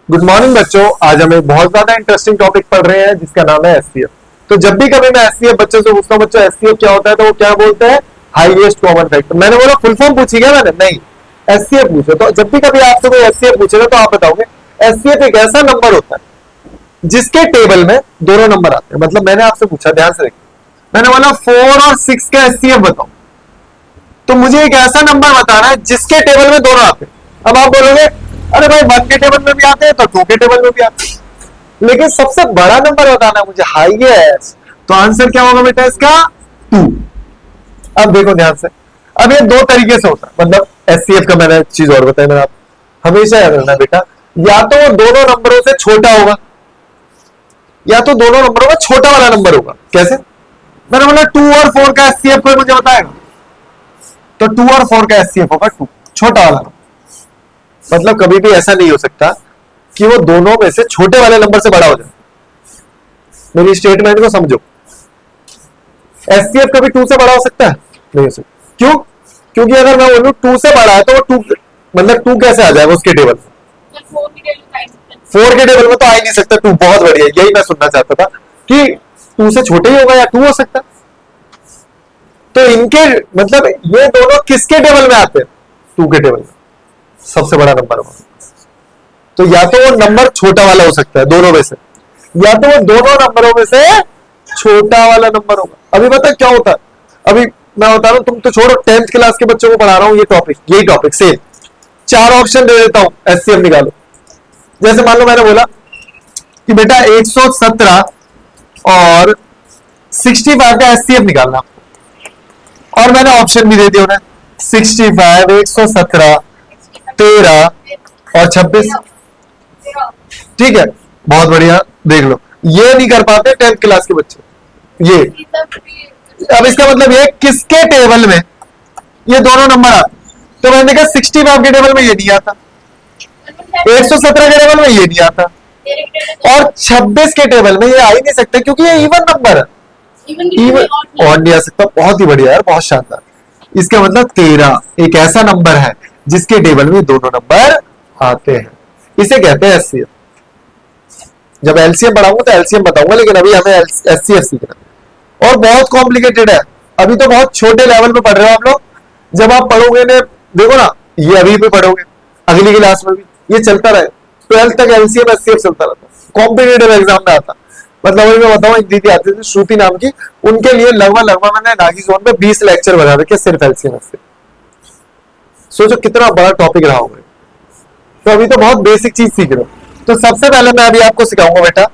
Good morning बच्चों। आज हम एक बहुत ज्यादा इंटरेस्टिंग टॉपिक पढ़ रहे हैं जिसका नाम है एचसीएफ। तो जब भी कभी मैं एचसीएफ बच्चों से पूछता हूँ बच्चों एचसीएफ क्या होता है तो वो क्या बोलते हैं, हाईएस्ट कॉमन फैक्टर। मैंने बोला फुल फॉर्म पूछी क्या मैंने, नहीं एचसीएफ पूछो। तो जब भी कभी आपसे कोई एचसीएफ पूछेगा तो आप बताओगे एचसीएफ एक ऐसा नंबर होता है जिसके टेबल में दोनों नंबर आते हैं। मतलब मैंने आपसे पूछा, ध्यान से देखिए, मैंने बोला 4 और 6 का एचसीएफ बताओ, तो मुझे एक ऐसा नंबर बताना है जिसके टेबल में दोनों आते हैं। अब आप बोलोगे अरे भाई 1 के टेबल में भी आते हैं तो 2 के टेबल में भी आते हैं, लेकिन सबसे बड़ा नंबर बताना है मुझे, हाईएस्ट। तो आंसर क्या होगा बेटा इसका, 2। अब देखो ध्यान से, अब ये दो तरीके से होता है। मतलब एचसीएफ का मैंने एक चीज और बताया, मैंने आप हमेशा याद रखना बेटा, या तो वो दोनों नंबरों से छोटा होगा या तो दोनों नंबरों में छोटा वाला नंबर होगा। कैसे? मैंने बोला 2 और 4 का एचसीएफ कोई मुझे बताएगा, तो 2 और 4 का एचसीएफ होगा 2, छोटा वाला नंबर। मतलब कभी भी ऐसा नहीं हो सकता कि वो दोनों में से छोटे वाले नंबर से बड़ा हो जाए। मेरी स्टेटमेंट को समझो, एचसीएफ कभी 2 से बड़ा हो सकता है? नहीं हो सकता। क्यों? क्योंकि अगर मैं बोलूं 2 से बड़ा है तो वो 2 मतलब 2 कैसे आ जाएगा उसके टेबल में? 4 के टेबल में तो आ ही नहीं सकता 2। बहुत बढ़िया, यही मैं सुनना चाहता था कि 2 से छोटे ही होगा या 2 हो सकता। तो इनके मतलब ये दोनों किसके टेबल में आते हैं? 2 के टेबल में, सबसे बड़ा नंबर होगा। तो या तो वो नंबर छोटा वाला हो सकता है दोनों में से, या तो वो दोनों नंबरों में से छोटा वाला नंबर होगा। अभी पता क्या होता है, अभी मैं बता रहा हूं, तुम तो छोड़ो, 10th क्लास के बच्चों को पढ़ा रहा हूं ये टॉपिक, यही टॉपिक सेम। 4 ऑप्शन दे देता हूं, एचसीएफ निकालो। जैसे मान लो मैंने बोला कि बेटा 117 और 65 का एचसीएफ निकालना, और मैंने ऑप्शन भी दे दिया उन्हें, 65, 117, 13 और 26। ठीक है, बहुत बढ़िया। देख लो, ये नहीं कर पाते 10th क्लास के बच्चे ये। अब इसका मतलब ये किसके टेबल में ये दोनों नंबर आते? तो मैंने देखा 65 के टेबल में ये नहीं आता, 117 के टेबल में ये नहीं आता, और 26 के टेबल में ये आ ही नहीं सकता क्योंकि ये इवन नंबर है। इवन और नहीं आ सकता। बहुत ही बढ़िया यार, बहुत शानदार। इसका मतलब 13 एक ऐसा नंबर है जिसके टेबल में दोनों नंबर आते हैं, इसे कहते हैं एचसीएफ। जब एलसीएम पढ़ाऊंगा तो एलसीएम बताऊंगा, लेकिन अभी हमें एचसीएफ सीखना है और बहुत कॉम्प्लिकेटेड है। अभी तो बहुत छोटे लेवल पे पढ़ रहे हो आप लोग, जब आप पढ़ोगे ने देखो ना, ये अभी भी पढ़ोगे, अगली क्लास में भी ये चलता रहे। 12th तक एलसीएम एचसीएफ चलता रहता, कॉम्पिटिटिव एग्जाम में आता। मतलब अभी मैं बताऊं, एक दीदी आती थी श्रुति नाम की, उनके लिए लगभग मैंने नागी जोन में 20 लेक्चर बना रखे सिर्फ एलसीएम एचसीएफ। सोचो कितना बड़ा टॉपिक रहा होगा। तो अभी तो बहुत बेसिक चीज सीख रहे हो। तो सबसे पहले मैं अभी आपको सिखाऊंगा बेटा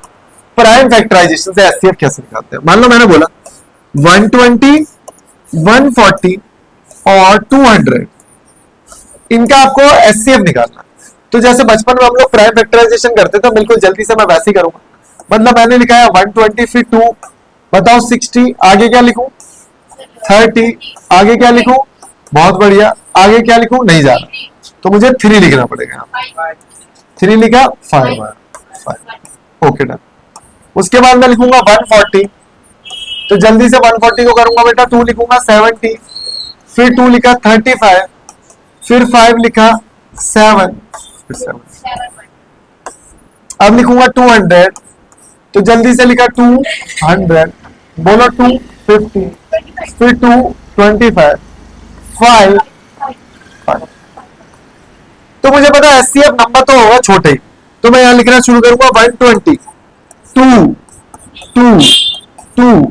प्राइम फैक्टराइजेशन से एचसीएफ कैसे निकालते हैं। मान लो मैंने बोला 120, 140 और 200, इनका आपको एचसीएफ निकालना। तो जैसे बचपन में हम लोग प्राइम फैक्टराइजेशन करते थे, बिल्कुल जल्दी से मैं वैसे ही करूंगा। मतलब मैंने लिखा है 120 फिर 2, बताओ 60, आगे क्या लिखूं? 30, आगे क्या लिखूं? बहुत बढ़िया, आगे क्या लिखूं? नहीं जा रहा, तो मुझे 3 लिखना पड़ेगा। 3 लिखा, 5, ओके डन। उसके बाद मैं लिखूंगा 140, तो जल्दी से 140 को करूंगा बेटा, 2 लिखूंगा 70, फिर 2 लिखा 35, फिर 5 लिखा 7, फिर 7। अब लिखूंगा 200, तो जल्दी से लिखा 200, बोलो 250, फिर 225, 5। तो मुझे पता है एचसीएफ नंबर तो होगा छोटे ही, तो मैं यहां लिखना शुरू करूंगा 120, 2, 2, 2,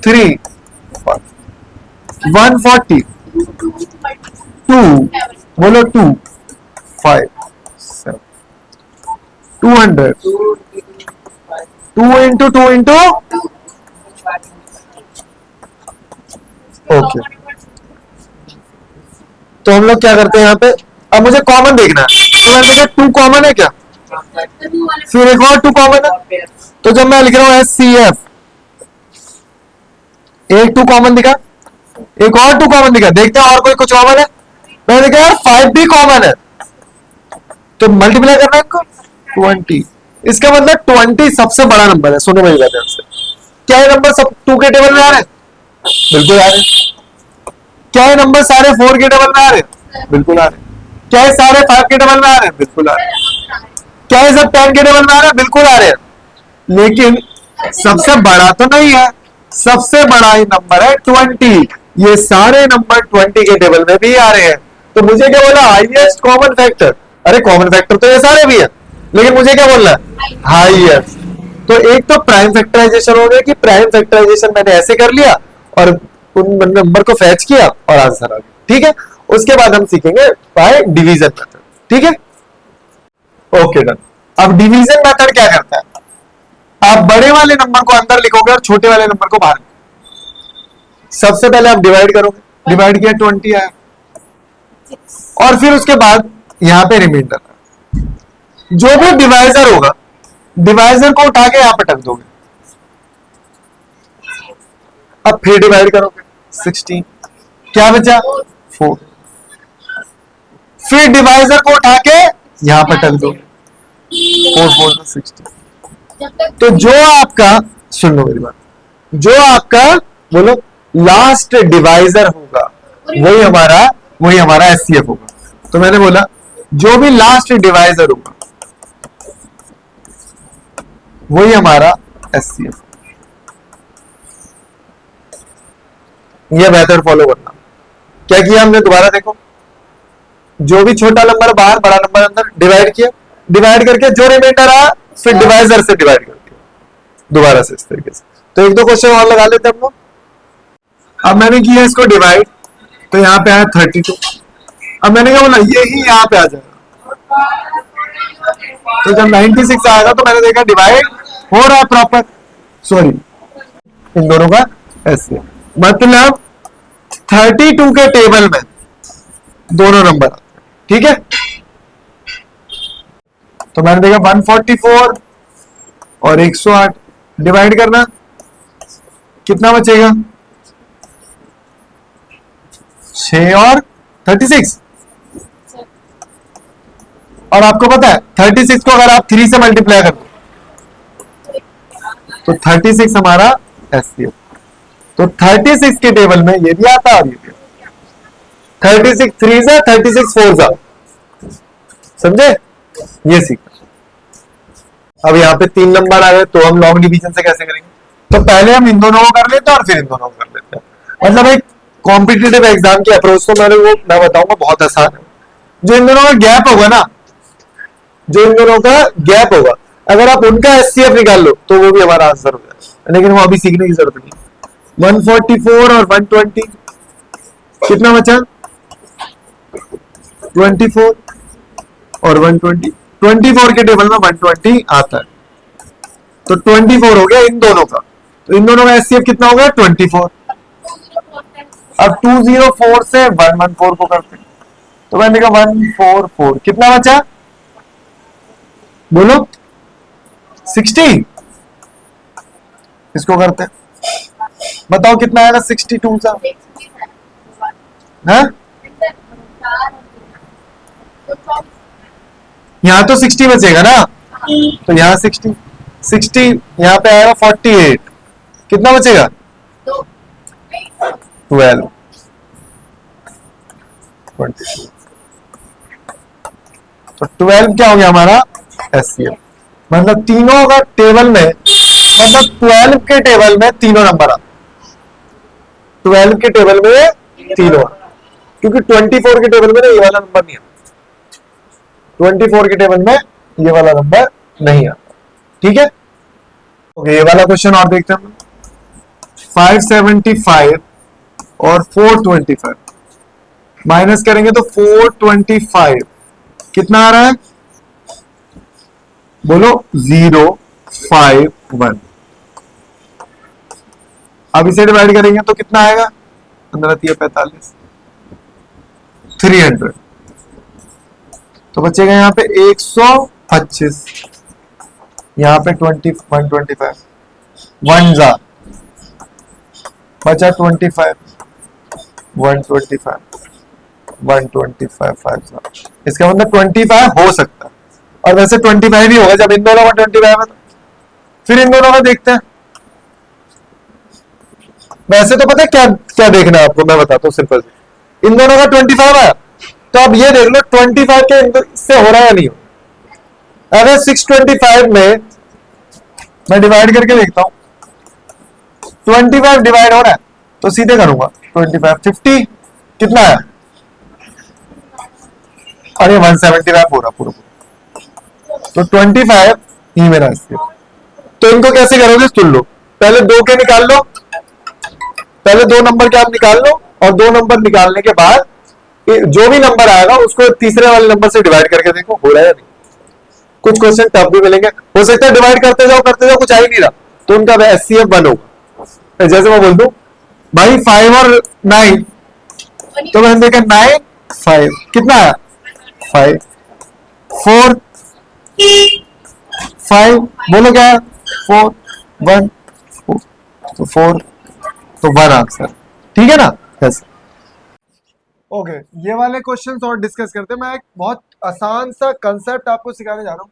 3, 140, 2, बोलो 2, 5, 7, 200, 2 into 2 into, ओके। तो हम लोग क्या करते हैं यहाँ पे, अब मुझे कॉमन देखना है, तो मैंने देखा 2 कॉमन है क्या, फिर एक और 2 कॉमन है, तो जब मैं लिख रहा हूं एचसीएफ, एक 2 कॉमन दिखा, एक और 2 कॉमन दिखा, देखते हैं और कोई कुछ कॉमन है। मैंने देखा यार 5 भी कॉमन है, तो मल्टीप्लाई करना है इनको 20। इसका मतलब 20 सबसे बड़ा नंबर है। सुनो मेरी बात ध्यान से, क्या ये नंबर सब 2 के टेबल में आ रहे हैं? बिल्कुल आ रहे हैं। क्या ये नंबर सारे 4 के टेबल में आ रहे हैं? बिल्कुल आ रहे हैं। क्या ये सारे 5 के टेबल में आ रहे हैं? बिल्कुल आ रहे हैं। क्या ये सब 10 के टेबल में आ रहा है? बिल्कुल आ रहे हैं, लेकिन सबसे बड़ा तो नहीं है, सबसे बड़ा ही नंबर है 20। ये सारे नंबर 20 के टेबल में भी आ रहे हैं। तो मुझे क्या बोला? Highest common factor. अरे कॉमन फैक्टर तो ये सारे भी है, लेकिन मुझे क्या बोलना है? हाईएस्ट। तो एक तो प्राइम फैक्टराइजेशन हो गया कि प्राइम फैक्टराइजेशन मैंने ऐसे कर लिया और उन नंबर को फैच किया और आंसर आ गया। ठीक है, उसके बाद हम सीखेंगे बाय डिवीजन मेथड। ठीक है, ओके डन। अब डिवीजन मेथड क्या करता है? आप बड़े वाले नंबर को अंदर लिखोगे और छोटे वाले नंबर को बाहर। सबसे पहले आप डिवाइड करोगे, डिवाइड किया 20 आया, और फिर उसके बाद यहां पे रिमाइंडर। जो भी डिवाइजर होगा, डिवाइजर को उठा के यहां पर रख दोगे। अब फिर डिवाइड करोगे 16, क्या बचा? 4। फिर डिवाइजर को उठा के यहां पर रख दोगे, 4 4 16। तो जो आपका, सुन लो मेरी बात, जो आपका बोलो लास्ट डिवाइजर होगा वही हमारा एचसीएफ होगा। तो मैंने बोला जो भी लास्ट डिवाइजर होगा वही हमारा एचसीएफ। ये मेथड फॉलो करना। क्या किया हमने? दोबारा देखो, जो भी छोटा नंबर बाहर, बड़ा नंबर अंदर, डिवाइड किया, डिवाइड करके जो रिमाइंडर आया फिर डिवाइजर से डिवाइड कर दिया दोबारा से, इस तरीके से। तो एक दो क्वेश्चन और लगा लेते हम लोग। अब मैंने किया इसको डिवाइड, तो यहाँ पे आया 32। अब मैंने क्या बोला? ये ही यहाँ पे आ जाएगा। तो जब 96 आएगा तो मैंने देखा डिवाइड हो रहा है प्रॉपर, सॉरी इन दोनों का ऐसे, मतलब 32 के टेबल में दोनों नंबर आते हैं। ठीक है, तो मैंने देखा 144 और 108 डिवाइड करना, कितना बचेगा? 6 और 36। और आपको पता है 36 को अगर आप 3 से मल्टीप्लाई कर दो तो 36 हमारा एचसीएफ। तो 36 के टेबल में ये भी आता है और ये भी आता है। 36 3 जा, 36 4 जा, समझे? ये सीखा। अब यहाँ पे 3 नंबर आ गए, तो हम लॉन्ग डिवीजन से कैसे करेंगे? तो पहले हम इन दोनों को कर लेते हैं और फिर इन दोनों को कर लेते हैं। मतलब एक कॉम्पिटिटिव एग्जाम की अप्रोच तो मैं बताऊंगा बहुत आसान है। जो इन दोनों का गैप होगा ना, जो इन दोनों का गैप होगा, अगर आप उनका एचसीएफ निकाल लो तो वो भी हमारा आंसर हो जाएगा, लेकिन वो अभी सीखने की जरूरत नहीं। 144 और 120 कितना बचा? 24 और 120। 24 के टेबल में 120 आता है, तो 24 हो गया इन दोनों का। तो इन दोनों का एचसीएफ कितना होगा? 24। अब 204 से 114 को करते हैं, तो मैंने कहा 144, कितना बचा? बोलो 60। इसको करते हैं, बताओ कितना आएगा 62 सा? यहाँ तो 60 बचेगा ना, तो यहाँ 60 यहाँ पे आएगा 48, कितना बचेगा? 12 22। तो 12 क्या हो गया हमारा? एचसीएफ। मतलब तीनों का टेबल में, मतलब 12 के टेबल में तीनों नंबर आते, 12 के टेबल में तीनों, क्योंकि 24 के टेबल में ना ये वाला नंबर नहीं आता, 24 के टेबल में ये वाला नंबर नहीं आता। ठीक है, ओके, ये वाला क्वेश्चन और देखते हैं हम। 575 और 425 माइनस करेंगे तो 425 कितना आ रहा है? बोलो 051। अब इसे डिवाइड करेंगे तो कितना आएगा? 15×45 300। तो बचेगा यहाँ पे 125, यहाँ पे 125 1 जा बचा 25 125 125 5 जा। इसका मतलब 25 हो सकता है, और वैसे 25 ही होगा जब इन दोनों का 25 है। फिर इन दोनों का देखते हैं। वैसे तो पता है क्या क्या देखना है आपको, मैं बताता हूँ सिंपल। इन दोनों का 25 है, तो अब ये देख लो 25 के इससे हो रहा है या नहीं हो। अगर 625 में मैं डिवाइड करके देखता हूं, 25 डिवाइड हो रहा है तो सीधे करूंगा 25 50 कितना है, अरे 175 पूरा पूरा पूरा, तो 25 ही मेरा आंसर। तो इनको कैसे करोगे सुन लो, पहले दो के निकाल लो, पहले दो नंबर के आप निकाल लो, और दो नंबर निकालने के बाद जो भी नंबर आएगा उसको तीसरे वाले नंबर से डिवाइड करके देखो हो रहा है या नहीं। कुछ क्वेश्चन टफ भी मिलेंगे, हो सकता है डिवाइड करते जाओ कुछ आ ही नहीं रहा, तो उनका एचसीएफ 1 होगा। जैसे मैं बोल दूं भाई 5 और 9, तो मैंने देखा 9 5 कितना है 5 4 5 बोलो क्या है 4 1 तो 4 तो 1 आंसर, ठीक है ना। यस ओके, ये वाले क्वेश्चंस और डिस्कस करते हैं। मैं एक बहुत आसान सा कंसेप्ट आपको सिखाने जा रहा हूँ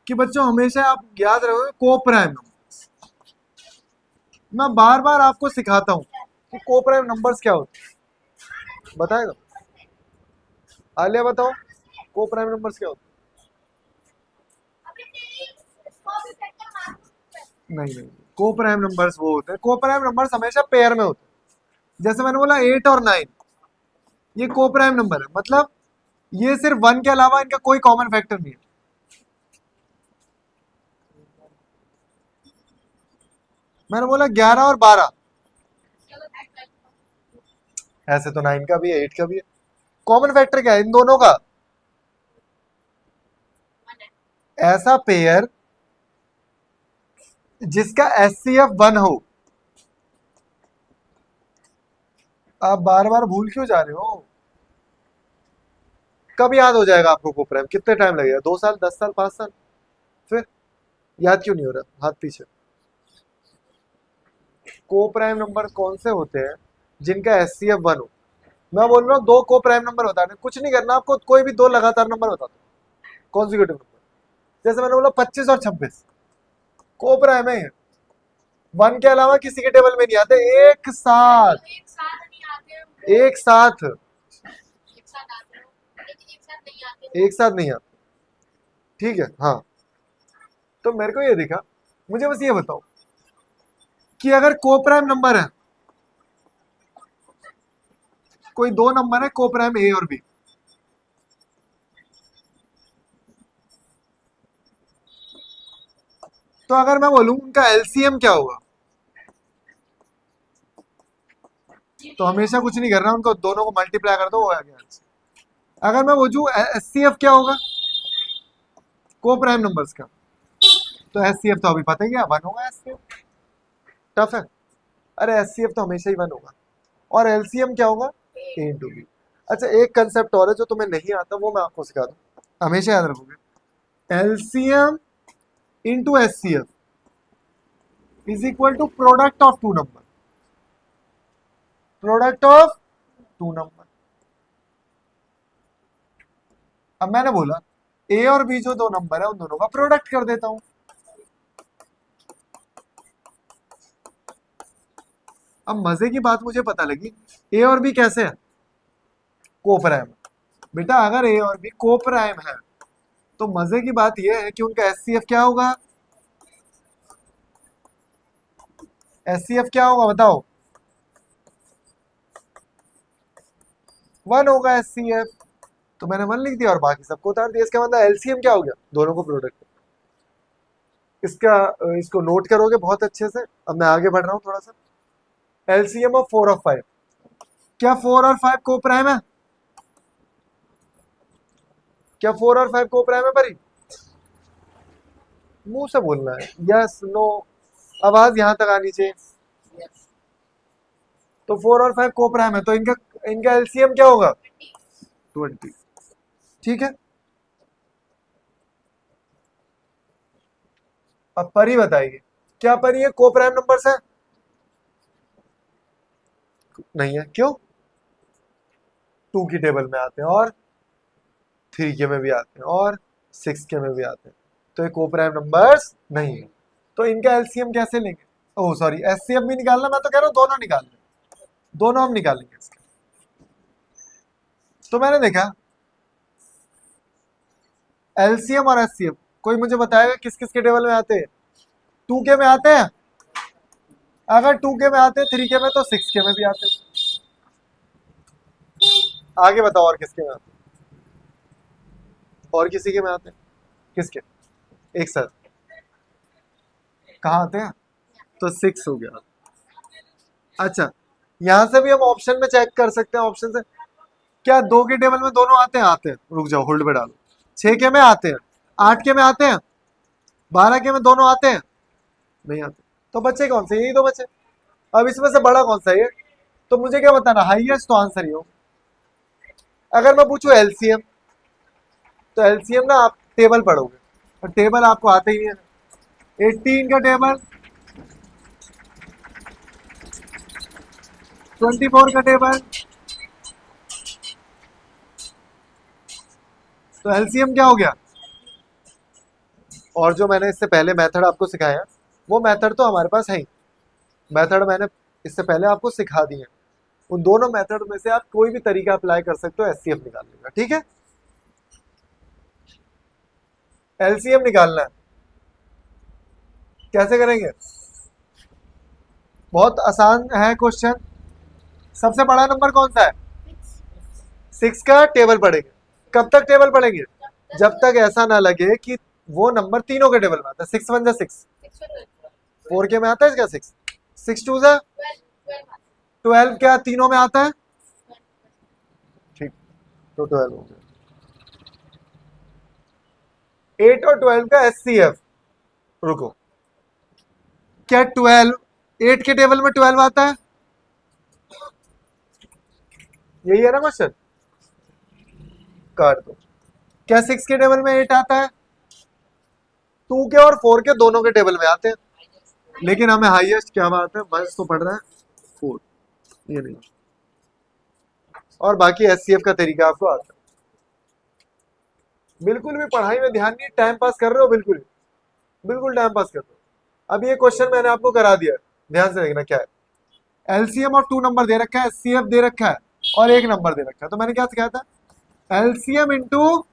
कि बच्चों हमेशा आप याद रखोगे कोप्राइम नंबर्स। मैं बार बार आपको सिखाता हूँ कि कोप्राइम नंबर्स क्या होते हैं, बताएगा आलिया, बताओ कोप्राइम नंबर्स क्या होते हैं। नहीं नहीं, कोप्राइम नंबर्स वो होते हैं, कोप्राइम नंबर्स हमेशा पेयर में होते हैं। जैसे मैंने बोला 8 और 9 ये कोप्राइम नंबर है, मतलब ये सिर्फ 1 के अलावा इनका कोई कॉमन फैक्टर नहीं है। मैंने बोला 11 और 12, ऐसे तो 9 का भी है 8 का भी है, कॉमन फैक्टर क्या है इन दोनों का, ऐसा पेयर जिसका एचसीएफ 1 हो। आप बार बार भूल क्यों जा रहे हो, कब याद हो जाएगा आपको कोप्राइम, कितने टाइम लगेगा, 2 साल 10 साल 5 साल, फिर याद क्यों नहीं हो रहा, हाथ पीछे। कोप्राइम नंबर कौन से होते हैं जिनका एचसीएफ 1 हो। मैं बोल रहा हूँ दो कोप्राइम नंबर बताने, कुछ नहीं करना आपको, कोई भी दो लगातार नंबर बता दो कॉन्जिक्यूटिव नंबर। जैसे मैंने बोला 25 और 26 कोप्राइम है, 1 के अलावा किसी के टेबल में नहीं आते एक साथ, एक साथ एक साथ नहीं आते, ठीक है। हाँ, तो मेरे को ये दिखा, मुझे बस ये बताओ कि अगर कोप्राइम नंबर है, कोई दो नंबर है कोप्राइम ए और बी, तो अगर मैं बोलूं उनका एलसीएम क्या होगा, तो हमेशा कुछ नहीं करना, उनको दोनों को मल्टीप्लाई कर दो हो गया। अगर मैं बोलूं एचसीएफ क्या होगा कोप्राइम नंबर्स का, तो एचसीएफ तो अभी पता ही क्या 1 होगा, एचसीएफ टफ है, अरे एचसीएफ तो हमेशा ही 1 होगा। और एलसीएम क्या होगा ए इंटू बी। अच्छा एक कंसेप्ट और है जो तुम्हें नहीं आता, वो मैं आपको सिखा दूं, हमेशा याद रखोगे, LCM into HCF is equal to product of two number, product of two number. अब मैंने बोला ए और बी जो दो नंबर है उन दोनों का प्रोडक्ट कर देता हूं। अब मजे की बात मुझे पता लगी, ए और बी कैसे है कोप्राइम। बेटा अगर ए और बी कोप्राइम है तो मजे की बात यह है कि उनका एचसीएफ क्या होगा, एचसीएफ क्या होगा बताओ, 1 होगा एचसीएफ। तो मैंने 1 लिख दिया और बाकी सबको उतार दिया, इसका मतलब एलसीएम क्या हो गया, दोनों को प्रोडक्ट। इसका इसको नोट करोगे बहुत अच्छे से। अब मैं आगे बढ़ रहा हूं थोड़ा सा, एलसीएम ऑफ 4 और 5, क्या 4 और 5 कोप्राइम है, क्या 4 और 5 कोप्राइम है परी, मुंह से बोलना है यस नो, आवाज यहां तक आनी चाहिए। तो 4 और 5 कोप्राइम है, तो इनका इनका एलसीएम क्या होगा 20, ठीक है। अब परी बताइए, क्या परी ये कोप्राइम नंबर्स है, नहीं है, क्यों, 2 की टेबल में आते हैं और 3 के में भी आते हैं और 6 के में भी आते हैं, तो ये कोप्राइम नंबर्स नहीं है। तो इनका एलसीएम कैसे लेंगे, ओह सॉरी एचसीएफ भी निकालना, मैं तो कह रहा हूं दोनों निकाल लें, दोनों हम निकालेंगे इसके। तो मैंने देखा एलसीएम और एचसीएफ कोई मुझे बताएगा किस किस के टेबल में आते हैं? 2K में आते हैं? अगर 2K में आते हैं 3K में, तो 6K में भी आते हैं। आगे बताओ और किसके में आते हैं? और किसी के में आते हैं? किसके? एक साथ कहाँ आते हैं? तो 6 हो गया। अच्छा, यहां से भी हम ऑप्शन में चेक कर सकते हैं। ऑप्शन से क्या 2 के टेबल में दोनों आते हैं? आते हैं। रुक जाओ, होल्ड पे डालो। 6 के में आते हैं? 8 के में आते हैं? 12 के में दोनों आते हैं? नहीं आते। तो बच्चे कौन से? यही तो बच्चे। अब इसमें से बड़ा कौन सा है? तो मुझे क्या बताना? हाईएस्ट तो आंसर ही हो। अगर मैं पूछूं एलसीएम, तो एलसीएम ना आप टेबल पढ़ोगे, और टेबल आपको आते ही है। 18 का टेबल, 24 का टेबल, तो एलसीएम क्या हो गया? और जो मैंने इससे पहले मेथड आपको सिखाया, वो मेथड तो हमारे पास है ही। मेथड मैंने इससे पहले आपको सिखा दिए। उन दोनों मेथड में से आप कोई भी तरीका अप्लाई कर सकते हो एचसीएफ निकालने का। ठीक है, एलसीएम निकालना है, कैसे करेंगे? बहुत आसान है क्वेश्चन। सबसे बड़ा नंबर कौन सा है? 6 का टेबल पढ़ेंगे। कब तक टेबल पढ़ेंगे? जब तक ऐसा ना लगे कि वो नंबर तीनों के टेबल में आता है। 6 1 जा 6, 4 के में आता है इसका 6, 6 2 जा 12, क्या तीनों में आता है? ठीक, तो 12 हो गया। 8 और 12 का एचसीएफ। रुको, क्या 12 8 के टेबल में 12 आता है? यही है ना क्वेश्चन? काट दो। क्या 6 के टेबल में 8 आता है? 2 के और 4 के दोनों के टेबल में आते हैं, लेकिन हमें हाईएस्ट क्या बात है, बस तो पढ़ रहा है 4, ये नहीं। और बाकी एचसीएफ का तरीका आपको आता है। बिल्कुल भी पढ़ाई में ध्यान नहीं, टाइम पास कर रहे हो? बिल्कुल बिल्कुल टाइम पास कर रहे हो। अब ये क्वेश्चन मैंने आपको करा दिया, ध्यान से देखना क्या है। एलसीएम और 2 नंबर दे रखा है, एचसीएफ दे रखा है, और 1 नंबर दे रखा है। तो मैंने क्या सिखाया था? LCM into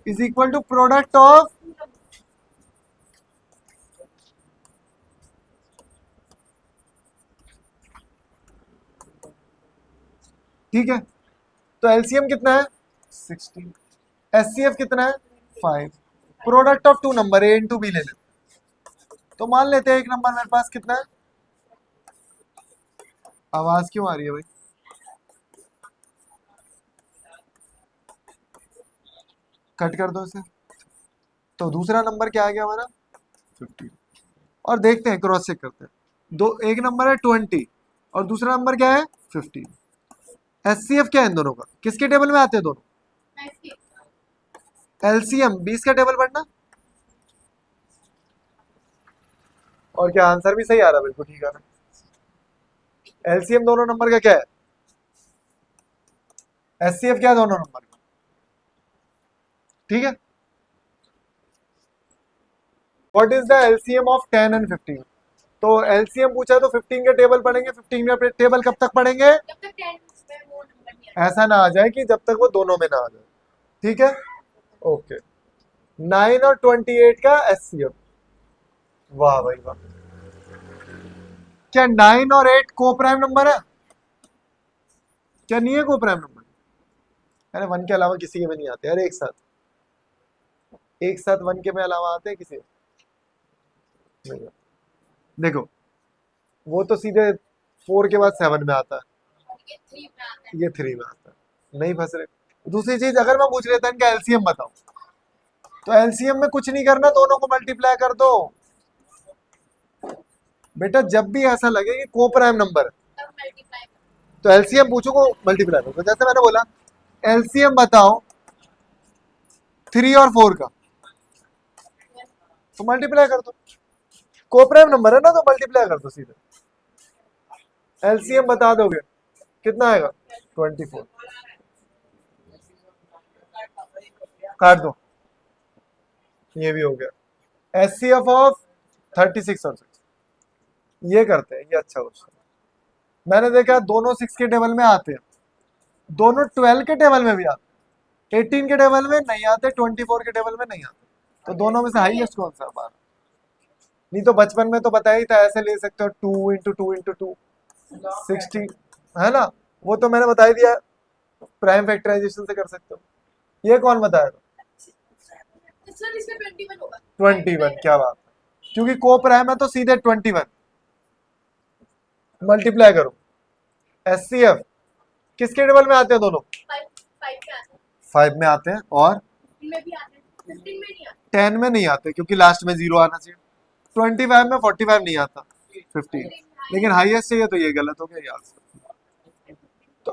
is equal to product of, ठीक है। तो एलसीएम कितना है? 16। एचसीएफ कितना है? 5। Product of 2 number, A into B ले लेते। तो मान लेते हैं 1 नंबर मेरे पास कितना है? आवाज क्यों आ रही है भाई? कट कर दो इसे। तो दूसरा नंबर क्या आ गया हमारा? 15। और देखते हैं, क्रॉस चेक करते हैं। दो, एक नंबर है 20 और दूसरा नंबर क्या है? 15। एचसीएफ क्या है इन दोनों का? किसके टेबल में आते हैं दोनों? एलसीएम 20 का टेबल पढ़ना। और क्या आंसर भी सही आ रहा? बिल्कुल ठीक आ रहा। एलसीएम दोनों नंबर का क्या है? एचसीएफ क्या है दोनों नंबर का? ठीक है। What is the LCM of 10 and 15? तो एलसीएम पूछा तो 15 के टेबल पढ़ेंगे। 15 का टेबल कब तक पढ़ेंगे? ऐसा ना आ जाए कि जब तक वो दोनों में ना आ जाए। ठीक है, ओके। 9 और 28 का एचसीएफ। वाह भाई वाह। क्या 9 और 8 को प्राइम नंबर है? क्या नहीं है को प्राइम नंबर? अरे 1 के अलावा किसी के में नहीं आते। अरे एक साथ, एक साथ 1 के में अलावा आते हैं किसी नहीं आते। देखो, वो तो सीधे 4 के बाद 7 में आता है, ये 3 में आता है। नहीं फंस रहे। दूसरी चीज, अगर मैं पूछ लेता इनका एलसीएम बताओ, तो एलसीएम में कुछ नहीं करना, दोनों को मल्टीप्लाई कर दो। बेटा जब भी ऐसा लगे कि को प्राइम नंबर है, तो एलसीएम पूछो को मल्टीप्लाई करो। तो जैसे मैंने बोला, एलसीएम बताओ 3 और 4 का, तो मल्टीप्लाई कर दो। को प्राइम नंबर है ना, तो मल्टीप्लाई कर दो सीधे। एलसीएम बता दोगे कितना आएगा? 24। काट दो, ये भी हो गया। एचसीएफ ऑफ 36 और 6, ये करते हैं। ये अच्छा क्वेश्चन। मैंने देखा दोनों 6 के टेबल में आते हैं, दोनों 12 के टेबल में भी आते हैं। 18 के टेबल में नहीं आते, 24 के टेबल में नहीं आते। तो दोनों में से हाईएस्ट कौन सा 12? नहीं तो बचपन में तो बताया ही था, ऐसे ले सकते हो 2 × 2 × 2 60, है ना? वो तो मैंने बता ही दिया, प्राइम फैक्टराइजेशन से कर सकते हो। ये कौन बताएगा? सर इसमें 21 होगा। 21, क्या बात है, क्योंकि को प्राइम है तो सीधे 21 मल्टीप्लाई करो। एचसीएफ किसके टेबल में आते हैं दोनों? 5 5 के आते हैं, 5 में आते हैं, और 15 में भी आते हैं, 15 में नहीं आते। 10 में नहीं आते क्योंकि लास्ट में 0 आना चाहिए। 25 में 45 नहीं आता, 50, लेकिन हाईएस्ट चाहिए तो ये गलत हो गया यार। तो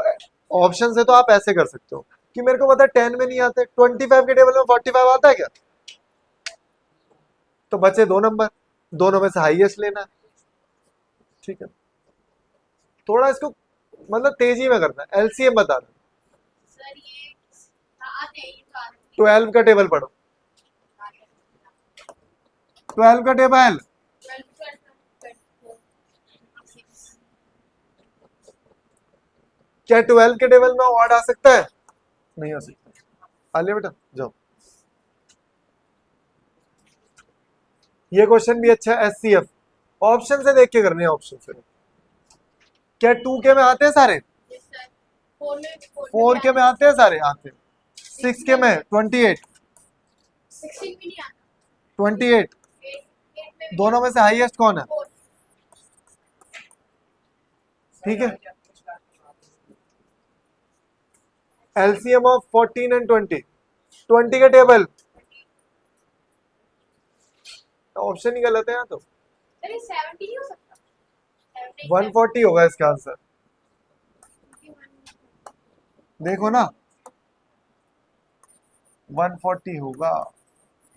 ऑप्शन से तो आप ऐसे कर सकते हो कि मेरे को पता है 10 में नहीं आते, 25 के टेबल में 45 आता है क्या? तो बचे 2 नंबर, दोनों में से हाईएस्ट लेना है। ठीक है, थोड़ा इसको मतलब तेजी में करना है। एलसीएम बता रहे, सर ये आते हैं, ये तो आते हैं। 12 का टेबल पढ़ो, 12 का टेबल। 12 24 26। क्या 12 के टेबल में ऑड आ सकता है? नहीं आ सकता। आ लिया बेटा, जाओ। ये क्वेश्चन भी अच्छा है, एचसीएफ ऑप्शन से देख के करने हैं, ऑप्शन से। क्या 2 के में आते हैं सारे? यस सर, 4 में 4 के में आते हैं सारे? आते हैं। 6 के में 28, 16 में नहीं आता। 28 8 में भी दोनों में से हाईएस्ट कौन है? 4। ठीक है, एलसीएम ऑफ 14 एंड 20, 20 का टेबल, ऑप्शन ही गलत है यहाँ तो। अरे 70 नहीं हो सकता, 70 140 होगा इसका आंसर, देखो ना 140 होगा।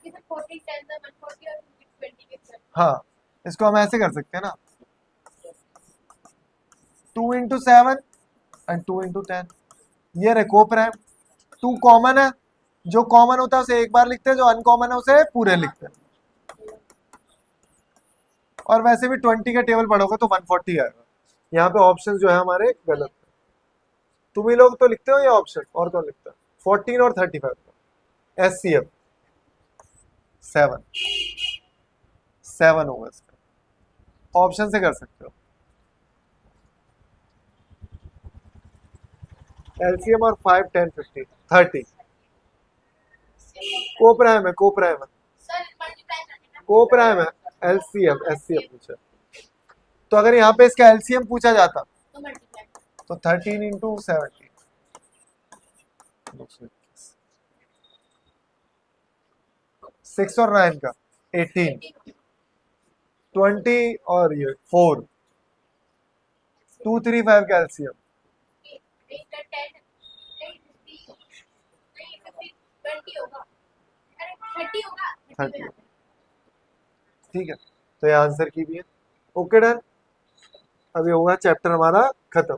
40 10 था, 140 और 20 के साथ। हाँ, इसको हम ऐसे कर सकते हैं ना, 2 × 7 एंड 2 × 10। ये रे को प्राइम, 2 कॉमन है, जो कॉमन होता है उसे एक बार लिखते हैं, जो अनकॉमन है उसे पूरे लिखते हैं। और वैसे भी 20 का टेबल पढ़ोगे तो 140 आएगा। यहाँ पे ऑप्शन जो है हमारे गलत है। तुम ही लोग तो लिखते हो ये ऑप्शन, और कौन लिखता है? 14 और 35 का एचसीएफ 7 होगा इसका, ऑप्शन से कर सकते हो। एलसीएम और 5 10 50 30 को प्राइम है, को प्राइम है, सर मल्टीप्लाई करके ना, को प्राइम है। एलसीएम एचसीएफ पूछा, तो अगर यहाँ पे इसका एलसीएम पूछा जाता तो मल्टीप्लाई तो 13 × 70, 6 और 9 का 18, 20 और ये 4, 2 3 5 का एलसीएम 10 नहीं 50 नहीं 50 20 होगा, अरे 30 होगा, 30 में 30। ठीक है, तो ये आंसर की भी है। ओके डन, अभी होगा चैप्टर हमारा खत्म।